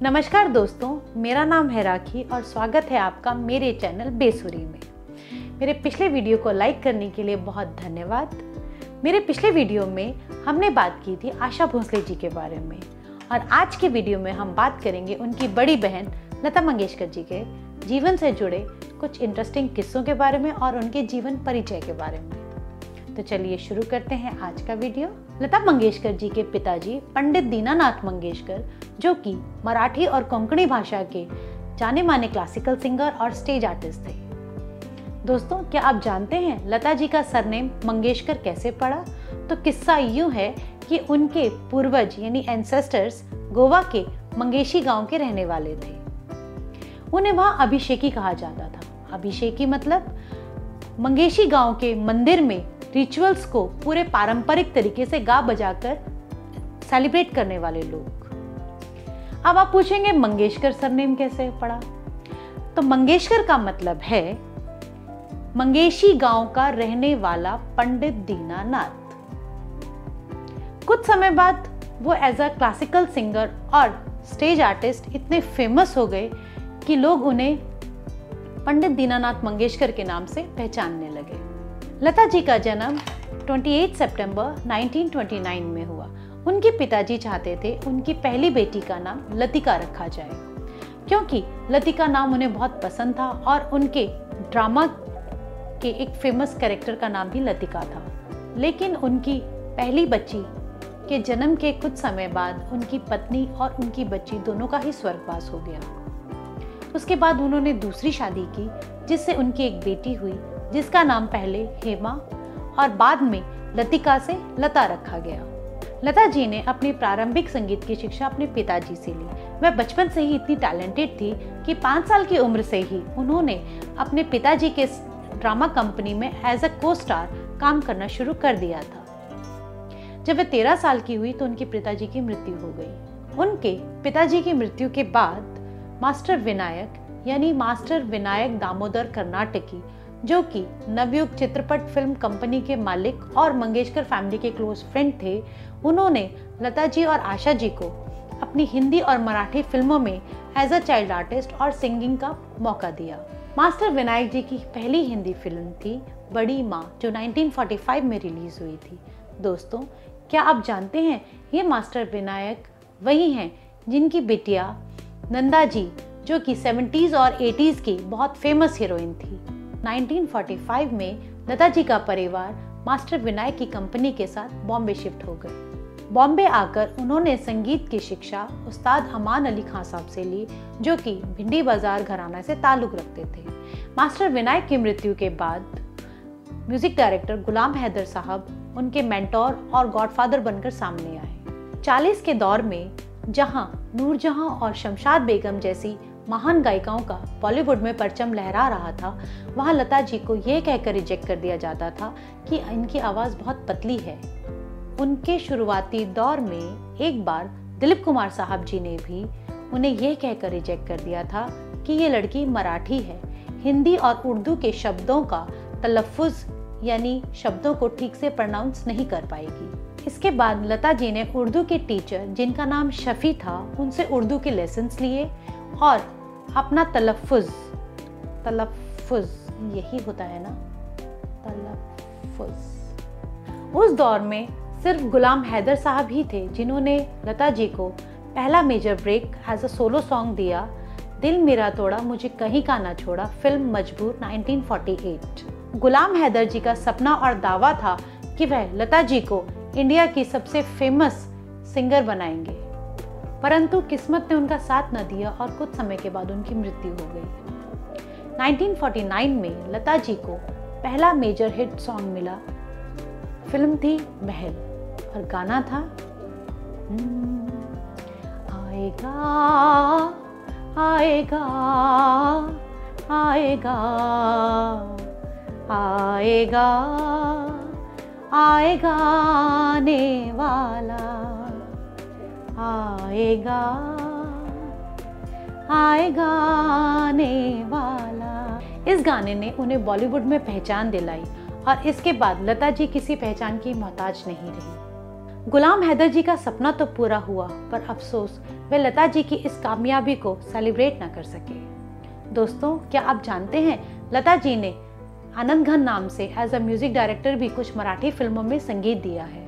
नमस्कार दोस्तों, मेरा नाम है राखी और स्वागत है आपका मेरे चैनल बेसुरी में। मेरे पिछले वीडियो को लाइक करने के लिए बहुत धन्यवाद। मेरे पिछले वीडियो में हमने बात की थी आशा भोसले जी के बारे में और आज के वीडियो में हम बात करेंगे उनकी बड़ी बहन लता मंगेशकर जी के जीवन से जुड़े कुछ इंटरेस्टिंग किस्सों के बारे में और उनके जीवन परिचय के बारे में। तो चलिए शुरू करते हैं आज का वीडियो। लता मंगेशकर जी के पिताजी पंडित दीनानाथ मंगेशकर, जो कि मराठी और कोंकणी भाषा के जाने माने क्लासिकल सिंगर और स्टेज आर्टिस्ट थे। दोस्तों, क्या आप जानते हैं लता जी का सरनेम मंगेशकर कैसे पड़ा? तो किस्सा यूं है कि उनके पूर्वज यानी एंसेस्टर्स गोवा के मंगेशी गांव के रहने वाले थे। उन्हें वहां अभिषेकी कहा जाता था। अभिषेकी मतलब मंगेशी गांव के मंदिर में रिचुअल्स को पूरे पारंपरिक तरीके से गा बजाकर सेलिब्रेट करने वाले लोग। अब आप पूछेंगे मंगेशकर सरनेम कैसे पड़ा? तो मंगेशकर का मतलब है मंगेशी गांव का रहने वाला पंडित दीनानाथ। कुछ समय बाद वो एज अ क्लासिकल सिंगर और स्टेज आर्टिस्ट इतने फेमस हो गए कि लोग उन्हें पंडित दीनानाथ मंगेशकर के नाम से पहचानने लगे। लता जी का जन्म 28 सितंबर 1929 में हुआ। उनके पिताजी चाहते थे उनकी पहली बेटी का नाम लतिका रखा जाए, क्योंकि लतिका नाम उन्हें बहुत पसंद था और उनके ड्रामा के एक फेमस कैरेक्टर का नाम भी लतिका था। लेकिन उनकी पहली बच्ची के जन्म के कुछ समय बाद उनकी पत्नी और उनकी बच्ची दोनों का ही स्वर्गवास हो गया। उसके बाद उन्होंने दूसरी शादी की, जिससे उनकी एक बेटी हुई, जिसका नाम पहले हेमा और बाद में लतिका से लता रखा गया। लता जी ने अपनी प्रारंभिक संगीत की शिक्षा अपने पिताजी से ली। वह बचपन से ही इतनी टैलेंटेड थी कि 5 साल की उम्र से ही उन्होंने अपने पिताजी के ड्रामा कंपनी में एज अ को स्टार काम करना शुरू कर दिया था। जब वह 13 साल की हुई तो उनके पिताजी की मृत्यु हो गई। उनके पिताजी की मृत्यु के बाद मास्टर विनायक दामोदर कर्नाटकी, जो कि नवयुग चित्रपट फिल्म कंपनी के मालिक और मंगेशकर फैमिली के क्लोज फ्रेंड थे, उन्होंने लता जी और आशा जी को अपनी हिंदी और मराठी फिल्मों में एज अ चाइल्ड आर्टिस्ट और सिंगिंग का मौका दिया। मास्टर विनायक जी की पहली हिंदी फिल्म थी बड़ी माँ, जो 1945 में रिलीज हुई थी। दोस्तों, क्या आप जानते हैं ये मास्टर विनायक वही हैं जिनकी बिटिया नंदा जी, जो कि 70s और 80s की बहुत फेमस हीरोइन थी। 1945 में लता जी का परिवार मास्टर विनायक की कंपनी के साथ बॉम्बे शिफ्ट हो गए। बॉम्बे आकर उन्होंने संगीत की शिक्षा उस्ताद अमान अली खान साहब से ली, जो कि भिंडी बाजार घराना से ताल्लुक रखते थे। मास्टर विनायक की मृत्यु के बाद म्यूजिक डायरेक्टर गुलाम हैदर साहब उनके मेंटोर और गॉडफादर बनकर सामने आए। 40 के दौर में जहां नूरजहां और शमशाद बेगम जैसी महान गायिकाओं का बॉलीवुड में परचम लहरा रहा था, वहां लता जी को यह कहकर रिजेक्ट कर दिया जाता था कि इनकी आवाज़ बहुत पतली है। उनके शुरुआती दौर में एक बार दिलीप कुमार साहब जी ने भी उन्हें यह कहकर रिजेक्ट कर दिया था कि ये लड़की मराठी है, हिंदी और उर्दू के शब्दों का तलफ़ुज़ यानी शब्दों को ठीक से प्रोनाउंस नहीं कर पाएगी। इसके बाद लता जी ने उर्दू के टीचर, जिनका नाम शफी था, उनसे उर्दू के लेसन्स लिए और अपना तलफ़ुज़ यही होता है ना, तलफ़ुज़। उस दौर में सिर्फ गुलाम हैदर साहब ही थे जिन्होंने लता जी को पहला major break as a solo song दिया, दिल मेरा तोड़ा मुझे कहीं का ना छोड़ा, फिल्म मजबूर 1948। गुलाम हैदर जी का सपना और दावा था कि वह लता जी को इंडिया की सबसे फेमस सिंगर बनाएंगे, परंतु किस्मत ने उनका साथ न दिया और कुछ समय के बाद उनकी मृत्यु हो गई। 1949 में लता जी को पहला मेजर हिट सॉन्ग मिला। फिल्म थी महल और गाना था आएगा आएगा आएगा आएगा आएगा आने वाला, आएगा आएगा आने वाला। इस गाने ने उन्हें बॉलीवुड में पहचान दिलाई और इसके बाद लता जी किसी पहचान की मोहताज नहीं रही। गुलाम हैदर जी का सपना तो पूरा हुआ, पर अफसोस वे लता जी की इस कामयाबी को सेलिब्रेट ना कर सके। दोस्तों, क्या आप जानते हैं लता जी ने आनंद घन नाम से एज अ म्यूजिक डायरेक्टर भी कुछ मराठी फिल्मों में संगीत दिया है।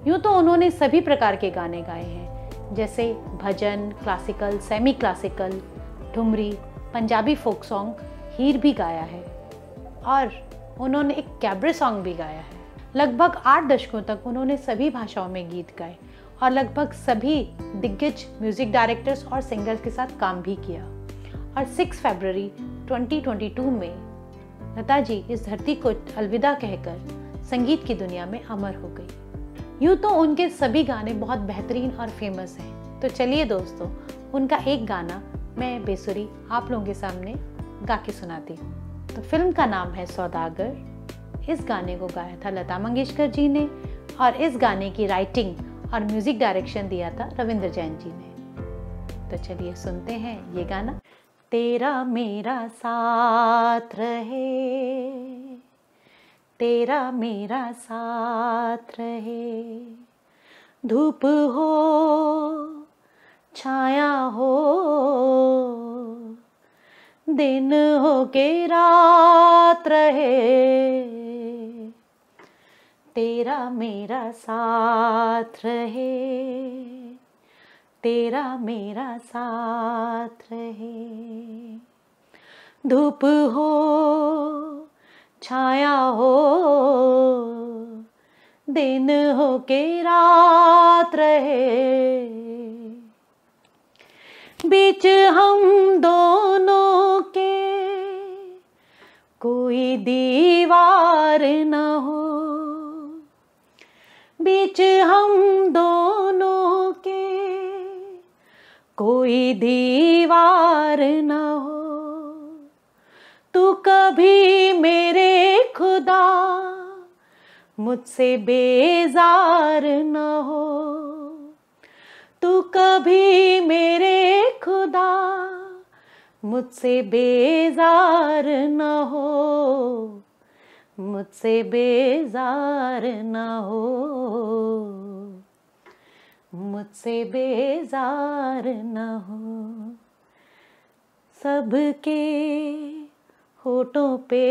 यूँ तो उन्होंने सभी प्रकार के गाने गाए हैं, जैसे भजन, क्लासिकल, सेमी क्लासिकल, ठुमरी, पंजाबी फोक सॉन्ग, हीर भी गाया है और उन्होंने एक कैबरे सॉन्ग भी गाया है। लगभग 8 दशकों तक उन्होंने सभी भाषाओं में गीत गाए और लगभग सभी दिग्गज म्यूजिक डायरेक्टर्स और सिंगर्स के साथ काम भी किया। और 6 फरवरी 2022 में लता जी इस धरती को अलविदा कहकर संगीत की दुनिया में अमर हो गई। यूँ तो उनके सभी गाने बहुत बेहतरीन और फेमस हैं। तो चलिए दोस्तों, उनका एक गाना मैं बेसुरी आप लोगों के सामने गा के सुनाती हूँ। तो फिल्म का नाम है सौदागर। इस गाने को गाया था लता मंगेशकर जी ने और इस गाने की राइटिंग और म्यूजिक डायरेक्शन दिया था रविंद्र जैन जी ने। तो चलिए सुनते हैं ये गाना। तेरा मेरा साथ रहे, तेरा मेरा साथ रहे, धूप हो छाया हो, दिन हो के रात रहे, तेरा मेरा साथ रहे, तेरा मेरा साथ रहे, धूप हो छाया हो, दिन हो के रात रहे, बीच हम दोनों के कोई दीवार न हो, बीच हम दोनों के कोई दीवार न हो, तू कभी मेरे खुदा मुझसे बेजार न हो, तू कभी मेरे खुदा मुझसे बेजार न हो, मुझसे बेजार न हो, मुझसे बेजार न हो। सबके होठों पे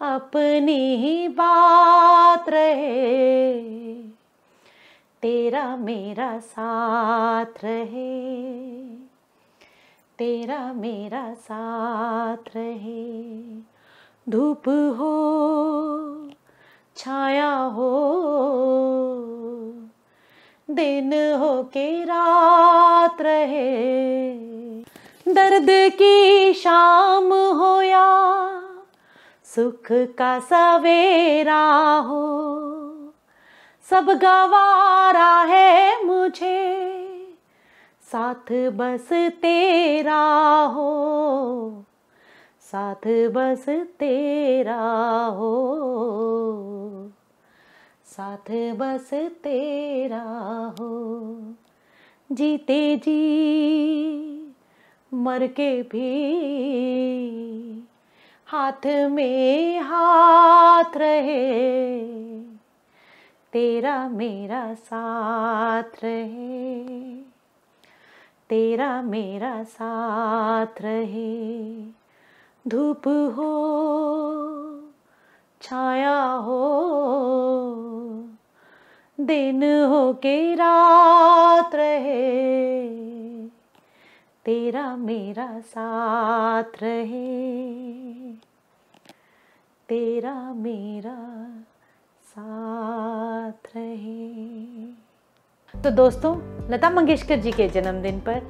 अपनी ही बात रहे, तेरा मेरा साथ रहे, तेरा मेरा साथ रहे, धूप हो छाया हो, दिन हो के रात रहे, दर्द की शाम हो या सुख का सवेरा हो, सब गवारा है मुझे, साथ बस तेरा हो, साथ बस तेरा हो, साथ बस तेरा हो, जीते जी मर के भी हाथ में हाथ रहे, तेरा मेरा साथ रहे, तेरा मेरा साथ रहे, धूप हो छाया हो, दिन हो के रात रहे, तेरा मेरा साथ रहे, तेरा मेरा साथ रहे। तो दोस्तों, लता मंगेशकर जी के जन्मदिन पर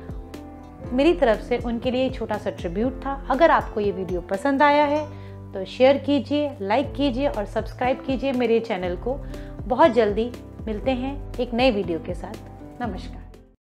मेरी तरफ से उनके लिए छोटा सा ट्रिब्यूट था। अगर आपको ये वीडियो पसंद आया है तो शेयर कीजिए, लाइक कीजिए और सब्सक्राइब कीजिए मेरे चैनल को। बहुत जल्दी मिलते हैं एक नए वीडियो के साथ। नमस्कार।